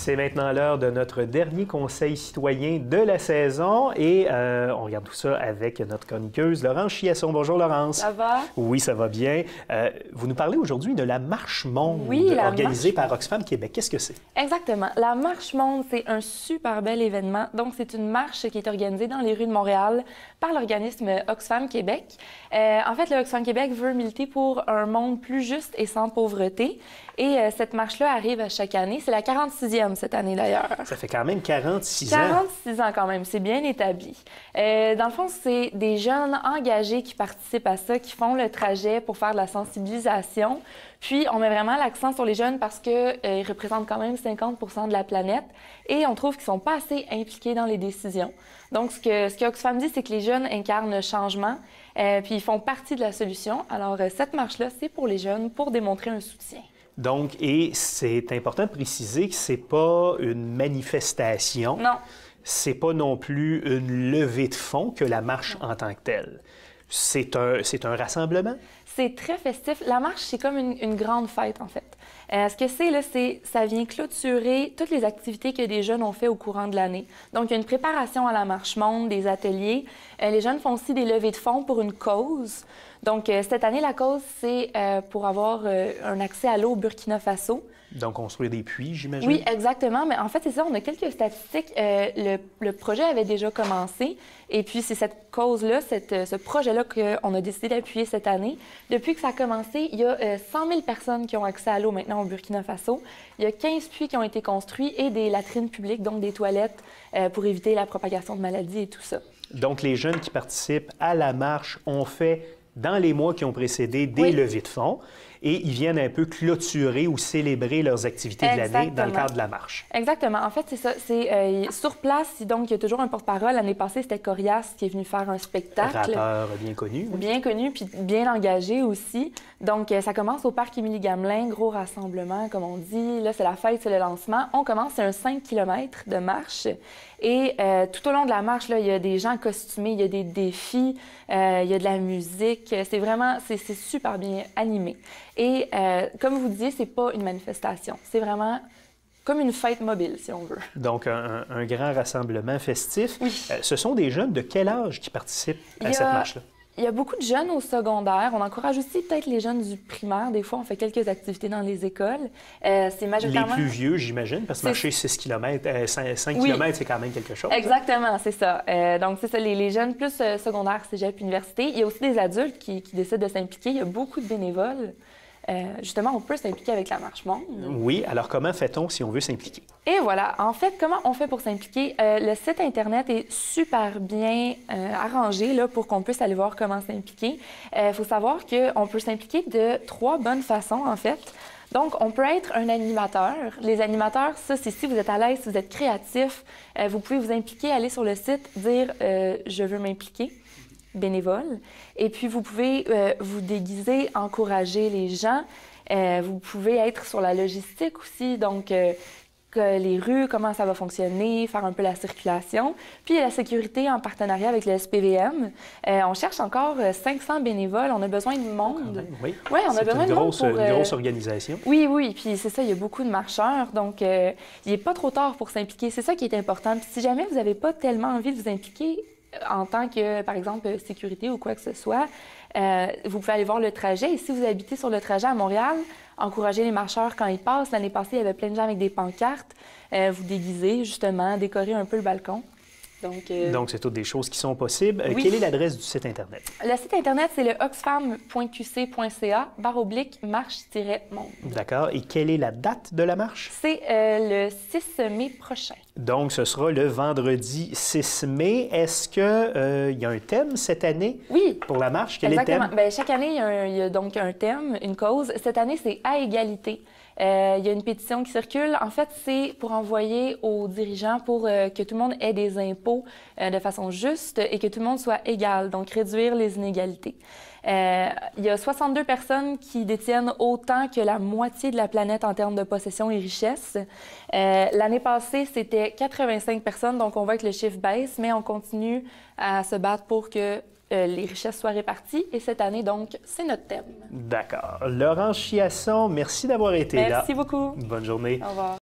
C'est maintenant l'heure de notre dernier conseil citoyen de la saison et on regarde tout ça avec notre chroniqueuse Laurence Chiasson. Bonjour Laurence. Ça va? Oui, ça va bien. Vous nous parlez aujourd'hui de la Marche Monde organisée par Oxfam Québec. Qu'est-ce que c'est? Exactement. La Marche Monde, c'est un super bel événement. Donc, c'est une marche qui est organisée dans les rues de Montréal par l'organisme Oxfam Québec. En fait, le Oxfam Québec veut militer pour un monde plus juste et sans pauvreté. Et cette marche-là arrive à chaque année. C'est la 46e cette année, d'ailleurs. Ça fait quand même 46 ans. 46 ans quand même, c'est bien établi. Dans le fond, c'est des jeunes engagés qui participent à ça, qui font le trajet pour faire de la sensibilisation. Puis, on met vraiment l'accent sur les jeunes parce qu'ils représentent quand même 50 % de la planète et on trouve qu'ils ne sont pas assez impliqués dans les décisions. Donc, ce que Oxfam dit, c'est que les jeunes incarnent le changement puis ils font partie de la solution. Alors, cette marche-là, c'est pour les jeunes, pour démontrer un soutien. Donc, et c'est important de préciser que c'est pas une manifestation. Non. C'est pas non plus une levée de fonds que la marche en tant que telle. C'est un rassemblement? C'est très festif. La marche, c'est comme une grande fête, en fait. Ce que c'est, là, ça vient clôturer toutes les activités que des jeunes ont fait au courant de l'année. Donc, il y a une préparation à la Marche Monde, des ateliers. Les jeunes font aussi des levées de fonds pour une cause. Donc, cette année, la cause, c'est pour avoir un accès à l'eau au Burkina Faso. Donc, construire des puits, j'imagine? Oui, exactement. Mais en fait, c'est ça, on a quelques statistiques. Le projet avait déjà commencé. Et puis, c'est cette cause-là, ce projet-là qu'on a décidé d'appuyer cette année. Depuis que ça a commencé, il y a 100 000 personnes qui ont accès à l'eau maintenant au Burkina Faso. Il y a 15 puits qui ont été construits et des latrines publiques, donc des toilettes pour éviter la propagation de maladies et tout ça. Donc, les jeunes qui participent à la marche ont fait, dans les mois qui ont précédé, des levées de fonds et ils viennent un peu clôturer ou célébrer leurs activités de l'année dans le cadre de la marche. Exactement. En fait, c'est ça. C'est sur place, donc il y a toujours un porte-parole. L'année passée, c'était Corias qui est venu faire un spectacle. Rappeur bien connu. Oui. Bien connu, puis bien engagé aussi. Donc, ça commence au parc Émilie-Gamelin, gros rassemblement, comme on dit. Là, c'est la fête, c'est le lancement. On commence, c'est un 5 km de marche. Et tout au long de la marche, là, il y a des gens costumés, il y a des défis, il y a de la musique. C'est vraiment, c'est super bien animé. Et comme vous disiez, c'est pas une manifestation. C'est vraiment comme une fête mobile, si on veut. Donc, un grand rassemblement festif. Oui. Ce sont des jeunes de quel âge qui participent à cette marche-là? Il y a beaucoup de jeunes au secondaire. On encourage aussi peut-être les jeunes du primaire. Des fois, on fait quelques activités dans les écoles. C'est majoritairement... Les plus vieux, j'imagine, parce que marcher 6 km, 5 km, c'est quand même quelque chose. Exactement, c'est ça. Donc, c'est ça, les jeunes plus secondaire, cégep, université. Il y a aussi des adultes qui décident de s'impliquer. Il y a beaucoup de bénévoles. Justement, on peut s'impliquer avec la Marche Monde. Oui, alors comment fait-on si on veut s'impliquer? Et voilà, en fait, comment on fait pour s'impliquer? Le site Internet est super bien arrangé là, pour qu'on puisse aller voir comment s'impliquer. Il faut savoir qu'on peut s'impliquer de 3 bonnes façons, en fait. Donc, on peut être un animateur. Les animateurs, ça, c'est si vous êtes à l'aise, si vous êtes créatif, vous pouvez vous impliquer, aller sur le site, dire « je veux m'impliquer ». Bénévole. Et puis, vous pouvez vous déguiser, encourager les gens. Vous pouvez être sur la logistique aussi, donc que les rues, comment ça va fonctionner, faire un peu la circulation. Puis, il y a la sécurité en partenariat avec le SPVM. On cherche encore 500 bénévoles. On a besoin de monde. Oui, on a besoin de monde pour... une grosse organisation. Oui, oui. Puis, c'est ça, il y a beaucoup de marcheurs. Donc, il n'est pas trop tard pour s'impliquer. C'est ça qui est important. Puis, si jamais vous n'avez pas tellement envie de vous impliquer, en tant que, par exemple, sécurité ou quoi que ce soit, vous pouvez aller voir le trajet. Et si vous habitez sur le trajet à Montréal, encouragez les marcheurs quand ils passent. L'année passée, il y avait plein de gens avec des pancartes. Vous déguisez, justement, décorer un peu le balcon. Donc, c'est toutes des choses qui sont possibles. Oui. Quelle est l'adresse du site Internet? Le site Internet, c'est le oxfam.qc.ca/marche-monde. D'accord. Et quelle est la date de la marche? C'est le 6 mai prochain. Donc, ce sera le vendredi 6 mai. Est-ce qu'il y a un thème cette année? Oui. Pour la marche? Quel Exactement. est le thème? Bien, chaque année, il y a donc un thème, une cause. Cette année, c'est « À égalité ». Il y a une pétition qui circule. En fait, c'est pour envoyer aux dirigeants pour que tout le monde ait des impôts de façon juste et que tout le monde soit égal, donc réduire les inégalités. Il y a 62 personnes qui détiennent autant que la moitié de la planète en termes de possession et richesse. L'année passée, c'était 85 personnes, donc on voit que le chiffre baisse, mais on continue à se battre pour que les richesses soient réparties. Et cette année, donc, c'est notre thème. D'accord. Laurence Chiasson, merci d'avoir été là. Merci beaucoup. Bonne journée. Au revoir.